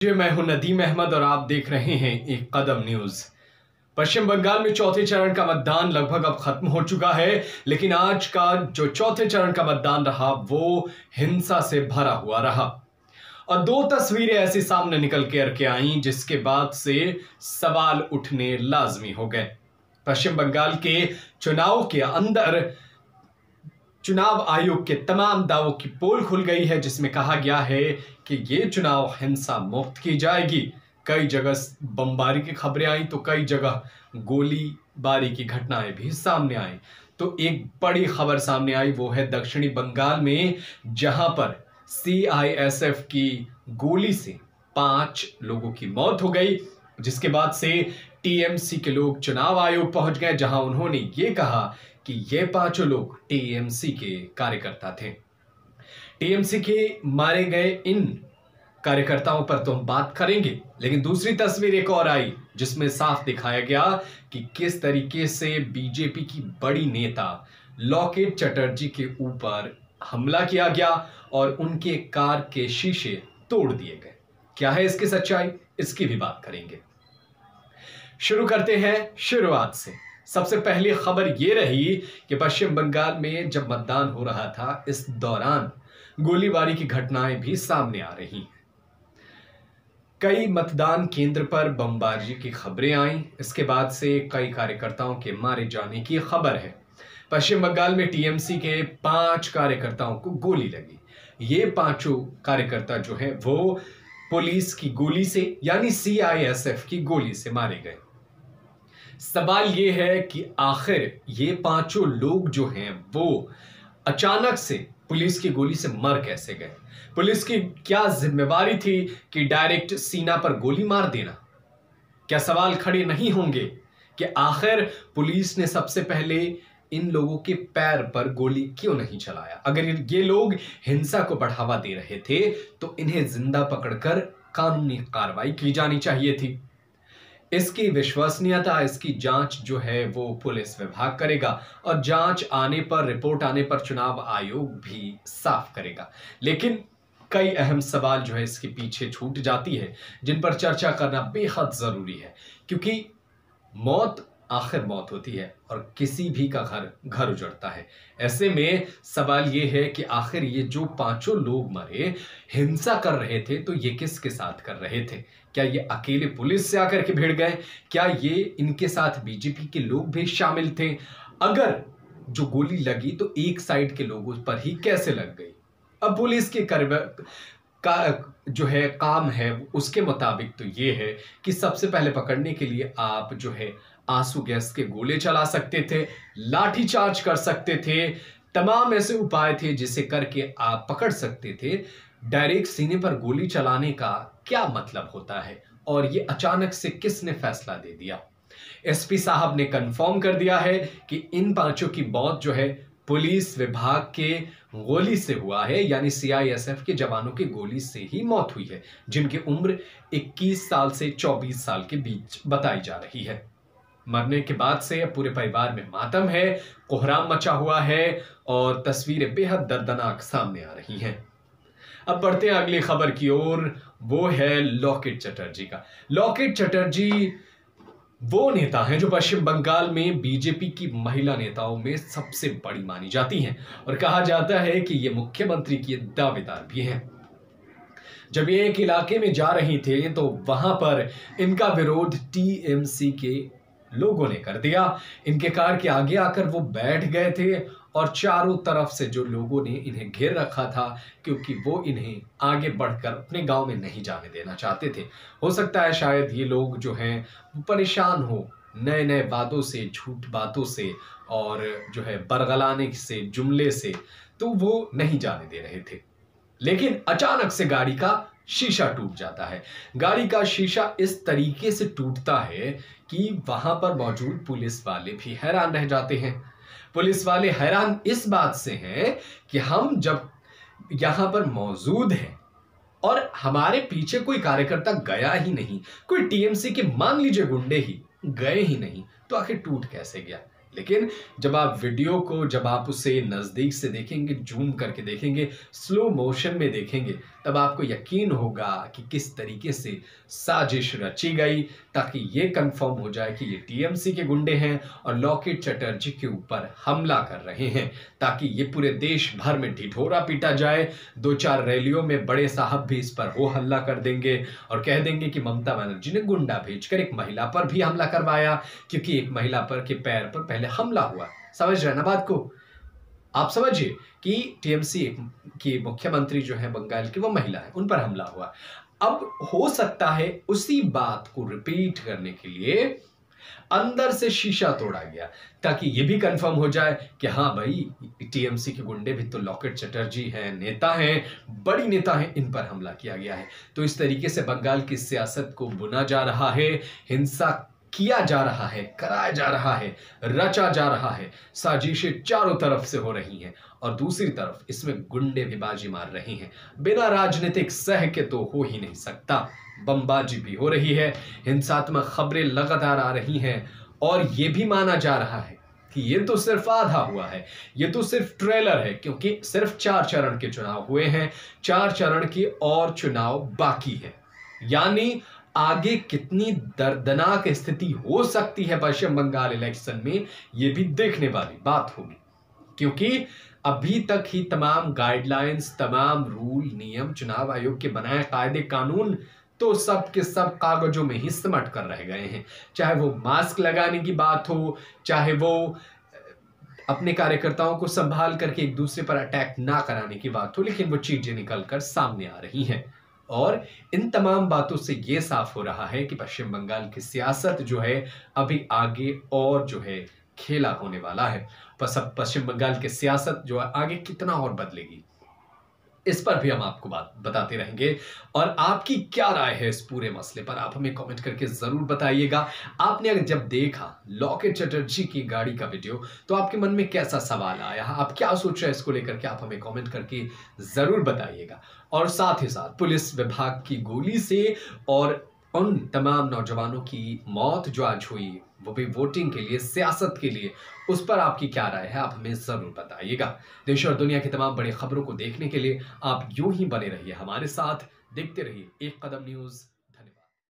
जी, मैं हूं नदीम अहमद और आप देख रहे हैं एक कदम न्यूज। पश्चिम बंगाल में चौथे चरण का मतदान लगभग अब खत्म हो चुका है, लेकिन आज का जो चौथे चरण का मतदान रहा वो हिंसा से भरा हुआ रहा और दो तस्वीरें ऐसी सामने निकल के आईं जिसके बाद से सवाल उठने लाजमी हो गए। पश्चिम बंगाल के चुनाव के अंदर चुनाव आयोग के तमाम दावों की पोल खुल गई है, जिसमें कहा गया है कि ये चुनाव हिंसा मुक्त की जाएगी। कई जगह बमबारी की खबरें आई तो कई जगह गोलीबारी की घटनाएं भी सामने आई। तो एक बड़ी खबर सामने आई, वो है दक्षिणी बंगाल में, जहां पर CISF की गोली से 5 लोगों की मौत हो गई, जिसके बाद से TMC के लोग चुनाव आयोग पहुंच गए, जहां उन्होंने ये कहा कि ये 5 लोग TMC के कार्यकर्ता थे। TMC के मारे गए इन कार्यकर्ताओं पर तो हम बात करेंगे, लेकिन दूसरी तस्वीर एक और आई जिसमें साफ दिखाया गया कि किस तरीके से बीजेपी की बड़ी नेता लॉकेट चटर्जी के ऊपर हमला किया गया और उनके कार के शीशे तोड़ दिए गए। क्या है इसकी सच्चाई, इसकी भी बात करेंगे। शुरू करते हैं शुरुआत से। सबसे पहली खबर यह रही कि पश्चिम बंगाल में जब मतदान हो रहा था, इस दौरान गोलीबारी की घटनाएं भी सामने आ रही हैं। कई मतदान केंद्र पर बमबारी की खबरें आईं। इसके बाद से कई कार्यकर्ताओं के मारे जाने की खबर है। पश्चिम बंगाल में TMC के 5 कार्यकर्ताओं को गोली लगी। ये 5 कार्यकर्ता जो है वो पुलिस की गोली से यानी CISF की गोली से मारे गए। सवाल ये है कि आखिर ये 5 लोग जो हैं वो अचानक से पुलिस की गोली से मर कैसे गए? पुलिस की क्या जिम्मेवारी थी कि डायरेक्ट सीना पर गोली मार देना? क्या सवाल खड़े नहीं होंगे कि आखिर पुलिस ने सबसे पहले इन लोगों के पैर पर गोली क्यों नहीं चलाया? अगर ये लोग हिंसा को बढ़ावा दे रहे थे तो इन्हें जिंदा पकड़कर कानूनी कार्रवाई की जानी चाहिए थी। इसकी विश्वसनीयता, इसकी जांच जो है वो पुलिस विभाग करेगा और जांच आने पर, रिपोर्ट आने पर चुनाव आयोग भी साफ करेगा। लेकिन कई अहम सवाल जो है इसके पीछे छूट जाती है, जिन पर चर्चा करना बेहद जरूरी है, क्योंकि मौत आखिर मौत होती है और किसी भी का घर उजड़ता है। ऐसे में सवाल ये है कि आखिर ये जो 5 लोग मरे, हिंसा कर रहे थे तो ये किसके साथ कर रहे थे? क्या ये अकेले पुलिस से आकर के भिड़ गए? क्या ये इनके साथ बीजेपी के लोग भी शामिल थे? अगर जो गोली लगी तो एक साइड के लोगों पर ही कैसे लग गई? अब पुलिस के जो है काम है उसके मुताबिक तो ये है कि सबसे पहले पकड़ने के लिए आप जो है आंसू गैस के गोले चला सकते थे, लाठी चार्ज कर सकते थे, तमाम ऐसे उपाय थे जिसे करके आप पकड़ सकते थे। डायरेक्ट सीने पर गोली चलाने का क्या मतलब होता है और ये अचानक से किसने फैसला दे दिया? SP साहब ने कंफर्म कर दिया है कि इन 5 की मौत जो है पुलिस विभाग के गोली से हुआ है, यानी CISF के जवानों की गोली से ही मौत हुई है, जिनकी उम्र 21 साल से 24 साल के बीच बताई जा रही है। मरने के बाद से पूरे परिवार में मातम है, कोहराम मचा हुआ है और तस्वीरें बेहद दर्दनाक सामने आ रही हैं। अब बढ़ते हैं अगली खबर की ओर, वो है लॉकेट चटर्जी का। लॉकेट चटर्जी वो नेता हैं जो पश्चिम बंगाल में बीजेपी की महिला नेताओं में सबसे बड़ी मानी जाती हैं और कहा जाता है कि ये मुख्यमंत्री की दावेदार भी हैं। जब ये एक इलाके में जा रही थे तो वहां पर इनका विरोध TMC के लोगों ने कर दिया। इनके कार के आगे आकर वो बैठ गए थे और चारों तरफ से जो लोगों ने इन्हें घेर रखा था, क्योंकि वो इन्हें आगे बढ़कर अपने गांव में नहीं जाने देना चाहते थे। हो सकता है शायद ये लोग जो हैं परेशान हो नए नए वादों से, झूठ बातों से और जो है बरगलाने से, जुमले से, तो वो नहीं जाने दे रहे थे। लेकिन अचानक से गाड़ी का शीशा टूट जाता है। गाड़ी का शीशा इस तरीके से टूटता है कि वहां पर मौजूद पुलिस वाले भी हैरान रह जाते हैं। पुलिस वाले हैरान इस बात से हैं कि हम जब यहां पर मौजूद हैं और हमारे पीछे कोई कार्यकर्ता गया ही नहीं, कोई TMC के मान लीजिए गुंडे ही गए ही नहीं, तो आखिर टूट कैसे गया? लेकिन जब आप वीडियो को जब आप उसे नज़दीक से देखेंगे, जूम करके देखेंगे, स्लो मोशन में देखेंगे, तब आपको यकीन होगा कि किस तरीके से साजिश रची गई ताकि ये कंफर्म हो जाए कि ये टीएमसी के गुंडे हैं और लॉकेट चटर्जी के ऊपर हमला कर रहे हैं, ताकि ये पूरे देश भर में ढिढोरा पीटा जाए। 2-4 रैलियों में बड़े साहब भी इस पर हो हल्ला कर देंगे और कह देंगे कि ममता बनर्जी ने गुंडा भेजकर एक महिला पर भी हमला करवाया, क्योंकि एक महिला पर के पैर पर पहले हमला हुआ। समझ रहे हैं ना बात को? आप समझिए कि टीएमसी की मुख्यमंत्री जो है बंगाल की, वो महिला है, उन पर हमला हुआ। अब हो सकता है उसी बात को रिपीट करने के लिए अंदर से शीशा तोड़ा गया, ताकि ये भी कंफर्म हो जाए कि हाँ भाई, टीएमसी के गुंडे भी तो लॉकेट चटर्जी हैं, नेता हैं, बड़ी नेता हैं, इन पर हमला किया गया है। तो इस तरीके से बंगाल की सियासत को बुना जा रहा है, हिंसा किया जा रहा है, कराया जा रहा है, रचा जा रहा है, साजिशें चारों तरफ से हो रही हैं और दूसरी तरफ इसमें गुंडे भी बाजी मार रहे हैं। बिना राजनीतिक सह के तो हो ही नहीं सकता। बमबाजी भी हो रही है, हिंसात्मक खबरें लगातार आ रही हैं और ये भी माना जा रहा है कि ये तो सिर्फ आधा हुआ है, ये तो सिर्फ ट्रेलर है, क्योंकि सिर्फ 4 चरण के चुनाव हुए हैं, 4 चरण के और चुनाव बाकी है। यानी आगे कितनी दर्दनाक स्थिति हो सकती है पश्चिम बंगाल इलेक्शन में, ये भी देखने वाली बात होगी, क्योंकि अभी तक ही तमाम गाइडलाइंस, तमाम रूल, नियम, चुनाव आयोग के बनाए कायदे कानून तो सब के सब कागजों में ही सिमट कर रह गए हैं। चाहे वो मास्क लगाने की बात हो, चाहे वो अपने कार्यकर्ताओं को संभाल करके एक दूसरे पर अटैक ना कराने की बात हो, लेकिन वो चीजें निकल कर सामने आ रही हैं। और इन तमाम बातों से ये साफ हो रहा है कि पश्चिम बंगाल की सियासत जो है अभी आगे और जो है खेला होने वाला है। पश्चिम बंगाल की सियासत जो है आगे कितना और बदलेगी, इस पर भी हम आपको बात बताते रहेंगे। और आपकी क्या राय है इस पूरे मसले पर, आप हमें कमेंट करके जरूर बताइएगा। आपने अगर जब देखा लॉकेट चटर्जी की गाड़ी का वीडियो, तो आपके मन में कैसा सवाल आया, आप क्या सोच रहे हैं इसको लेकर के, आप हमें कमेंट करके जरूर बताइएगा। और साथ ही साथ पुलिस विभाग की गोली से और उन तमाम नौजवानों की मौत जो आज हुई, वो भी वोटिंग के लिए, सियासत के लिए, उस पर आपकी क्या राय है, आप हमें जरूर बताइएगा। देश और दुनिया की तमाम बड़ी खबरों को देखने के लिए आप यूं ही बने रहिए हमारे साथ, देखते रहिए एक कदम न्यूज़।